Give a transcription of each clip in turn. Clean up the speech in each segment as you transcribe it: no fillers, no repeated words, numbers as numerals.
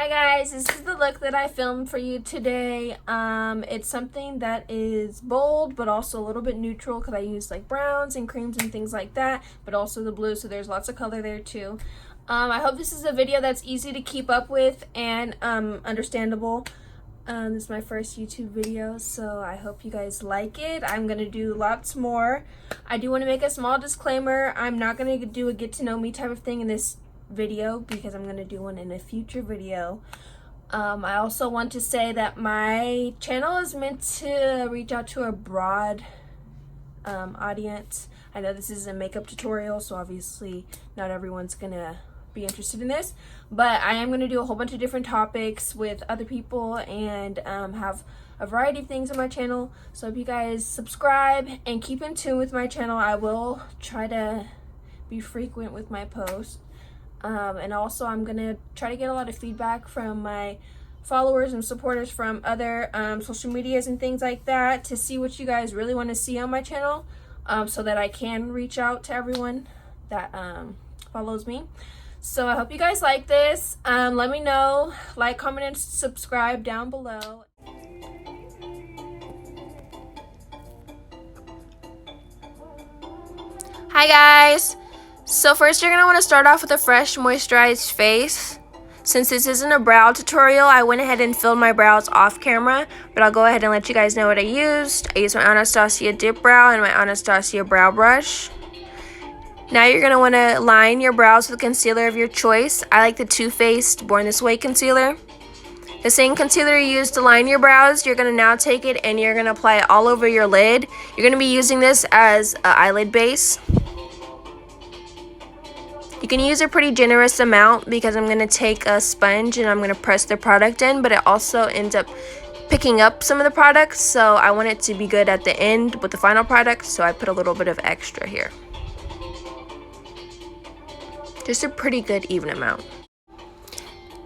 Hi guys, this is the look that I filmed for you today. It's something that is bold but also a little bit neutral because I used like browns and creams and things like that, but also the blue, so there's lots of color there too. I hope this is a video that's easy to keep up with and understandable. This is my first YouTube video, so I hope you guys like it. I'm gonna do lots more. I do want to make a small disclaimer. I'm not gonna do a get to know me type of thing in this video because I'm gonna do one in a future video. I also want to say that my channel is meant to reach out to a broad audience. I know this is a makeup tutorial, so obviously not everyone's gonna be interested in this, but I am going to do a whole bunch of different topics with other people and have a variety of things on my channel. So if you guys subscribe and keep in tune with my channel, I will try to be frequent with my posts. And also I'm going to try to get a lot of feedback from my followers and supporters from other social medias and things like that to see what you guys really want to see on my channel, so that I can reach out to everyone that follows me. So I hope you guys like this. Let me know, like, comment, and subscribe down below. Hi guys! So first you're going to want to start off with a fresh moisturized face. Since this isn't a brow tutorial, I went ahead and filled my brows off camera, but I'll go ahead and let you guys know what I used. I used my Anastasia Dip Brow and my Anastasia Brow Brush. Now you're going to want to line your brows with concealer of your choice. I like the Too Faced Born This Way concealer. The same concealer you used to line your brows, you're going to now take it and you're going to apply it all over your lid. You're going to be using this as an eyelid base. You can use a pretty generous amount because I'm going to take a sponge and I'm going to press the product in, but it also ends up picking up some of the product, so I want it to be good at the end with the final product, so I put a little bit of extra here. Just a pretty good even amount.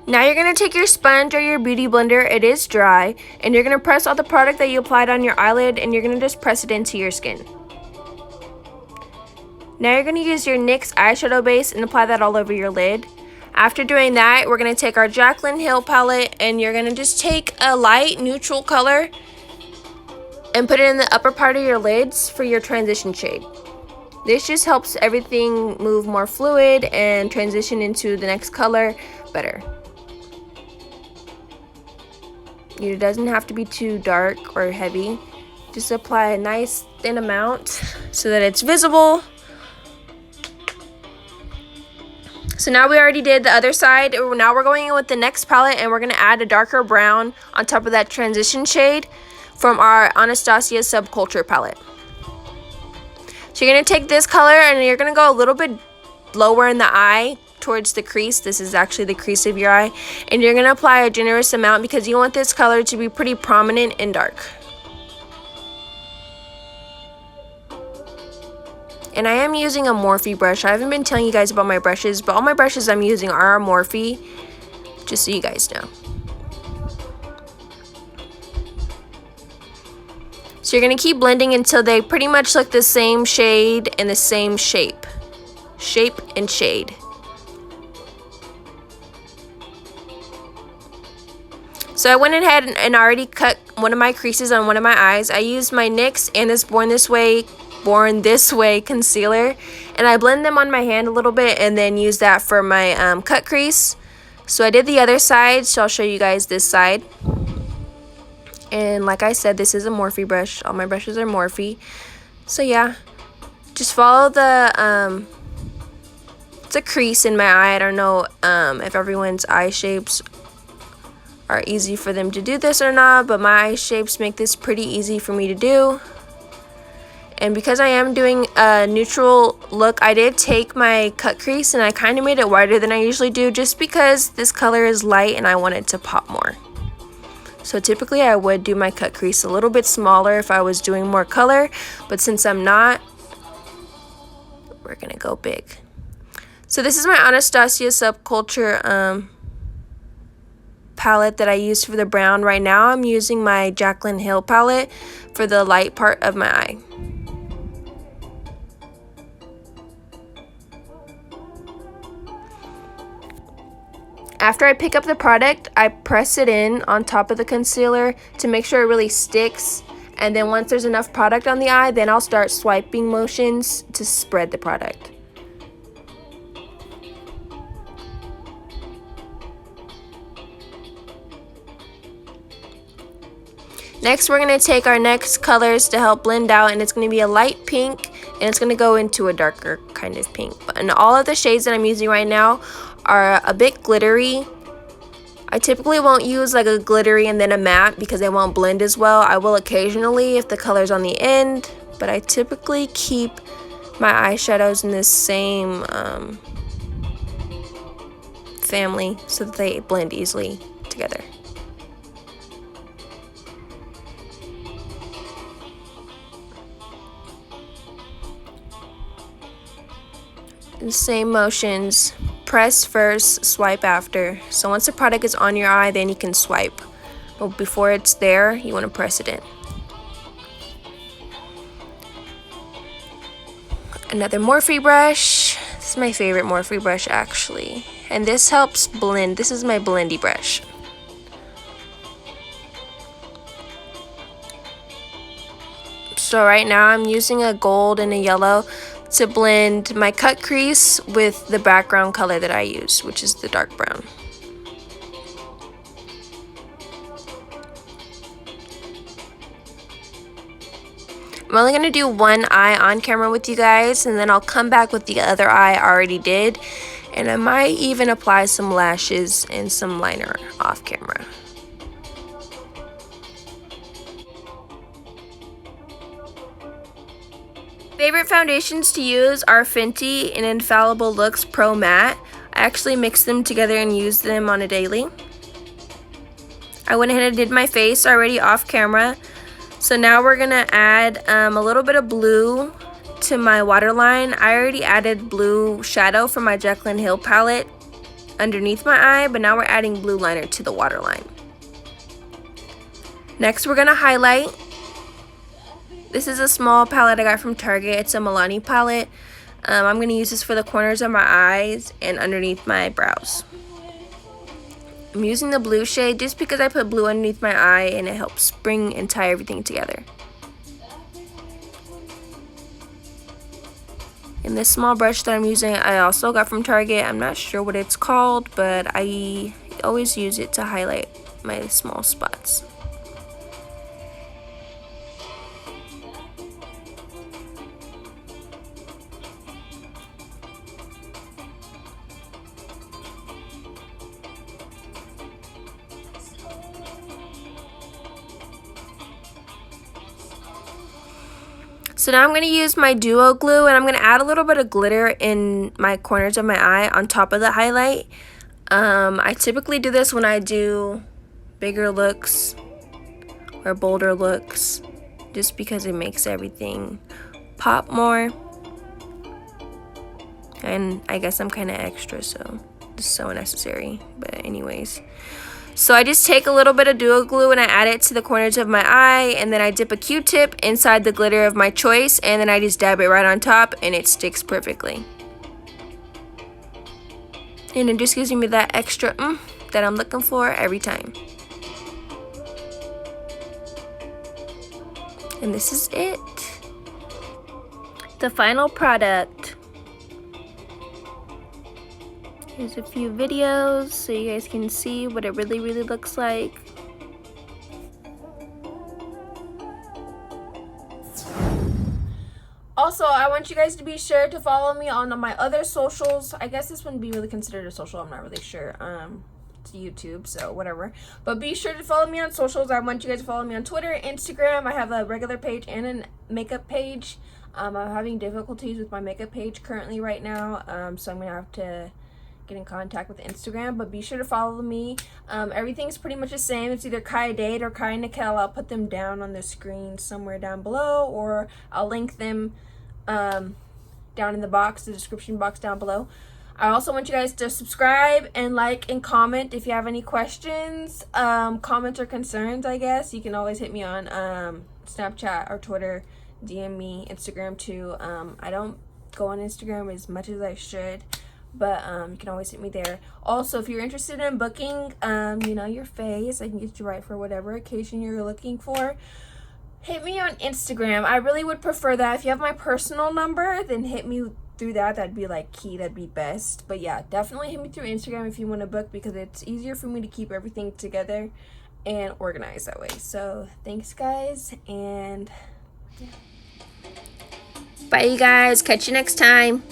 Now you're going to take your sponge or your beauty blender, it is dry, and you're going to press all the product that you applied on your eyelid and you're going to just press it into your skin. Now you're going to use your NYX eyeshadow base and apply that all over your lid. After doing that, we're going to take our Jaclyn Hill palette and you're going to just take a light neutral color and put it in the upper part of your lids for your transition shade. This just helps everything move more fluid and transition into the next color better. It doesn't have to be too dark or heavy. Just apply a nice thin amount so that it's visible. So now we already did the other side. Now we're going in with the next palette and we're going to add a darker brown on top of that transition shade from our Anastasia Subculture palette. So you're going to take this color and you're going to go a little bit lower in the eye towards the crease. This is actually the crease of your eye. And you're going to apply a generous amount because you want this color to be pretty prominent and dark. And I am using a Morphe brush. I haven't been telling you guys about my brushes, but all my brushes I'm using are Morphe, just so you guys know. So you're going to keep blending until they pretty much look the same shade and the same shape. Shape and shade. So I went ahead and already cut one of my creases on one of my eyes. I used my NYX and this Born This Way concealer, and I blend them on my hand a little bit and then use that for my cut crease. So I did the other side, so I'll show you guys this side. And like I said, this is a Morphe brush. All my brushes are Morphe. So yeah, just follow the it's a crease in my eye. I don't know if everyone's eye shapes are easy for them to do this or not, but my eye shapes make this pretty easy for me to do. And because I am doing a neutral look, I did take my cut crease and I kind of made it wider than I usually do just because this color is light and I want it to pop more. So typically I would do my cut crease a little bit smaller if I was doing more color, but since I'm not, we're gonna go big. So this is my Anastasia Subculture palette that I used for the brown. Right now I'm using my Jaclyn Hill palette for the light part of my eye. After I pick up the product, I press it in on top of the concealer to make sure it really sticks. And then once there's enough product on the eye, then I'll start swiping motions to spread the product. Next, we're going to take our next colors to help blend out, and it's going to be a light pink, and it's going to go into a darker kind of pink. And all of the shades that I'm using right now are a bit glittery. I typically won't use like a glittery and then a matte because they won't blend as well. I will occasionally if the color's on the end, but I typically keep my eyeshadows in this same family so that they blend easily together. The same motions, press first, swipe after. So once the product is on your eye, then you can swipe. But before it's there, you want to press it in. Another Morphe brush. This is my favorite Morphe brush actually. And this helps blend. This is my blendy brush. So right now I'm using a gold and a yellow to blend my cut crease with the background color that I use, which is the dark brown. I'm only going to do one eye on camera with you guys, and then I'll come back with the other eye I already did, and I might even apply some lashes and some liner off camera. Favorite foundations to use are Fenty and Infallible Looks Pro Matte. I actually mix them together and use them on a daily. I went ahead and did my face already off camera. So now we're gonna add a little bit of blue to my waterline. I already added blue shadow from my Jaclyn Hill palette underneath my eye, but now we're adding blue liner to the waterline. Next we're gonna highlight. This is a small palette I got from Target. It's a Milani palette. I'm going to use this for the corners of my eyes and underneath my brows. I'm using the blue shade just because I put blue underneath my eye and it helps bring and tie everything together. And this small brush that I'm using I also got from Target. I'm not sure what it's called, but I always use it to highlight my small spots. So now I'm going to use my duo glue, and I'm going to add a little bit of glitter in my corners of my eye on top of the highlight. I typically do this when I do bigger looks or bolder looks, just because it makes everything pop more. And I guess I'm kind of extra, so it's so unnecessary. But anyways. So I just take a little bit of duo glue and I add it to the corners of my eye, and then I dip a Q-tip inside the glitter of my choice, and then I just dab it right on top and it sticks perfectly. And it just gives me that extra that I'm looking for every time. And this is it. The final product. Here's a few videos so you guys can see what it really looks like. Also, I want you guys to be sure to follow me on my other socials. I guess this wouldn't be really considered a social, I'm not really sure. It's YouTube, so whatever. But be sure to follow me on socials. I want you guys to follow me on Twitter, Instagram. I have a regular page and a makeup page. I'm having difficulties with my makeup page currently right now, so I'm gonna have to get in contact with Instagram, but be sure to follow me. Everything's pretty much the same. It's either Kai Dade or Kai Nickel. I'll put them down on the screen somewhere down below, or I'll link them down in the box, the description box down below. I also want you guys to subscribe and like and comment if you have any questions, comments or concerns. I guess you can always hit me on Snapchat or Twitter, DM me, Instagram too. I don't go on Instagram as much as I should, But you can always hit me there. Also, if you're interested in booking, you know, your face, I can get you right for whatever occasion you're looking for. Hit me on Instagram. I really would prefer that. If you have my personal number, then hit me through that. That'd be like key. That'd be best. But yeah, definitely hit me through Instagram if you want to book, because it's easier for me to keep everything together and organized that way. So thanks, guys, and bye, you guys. Catch you next time.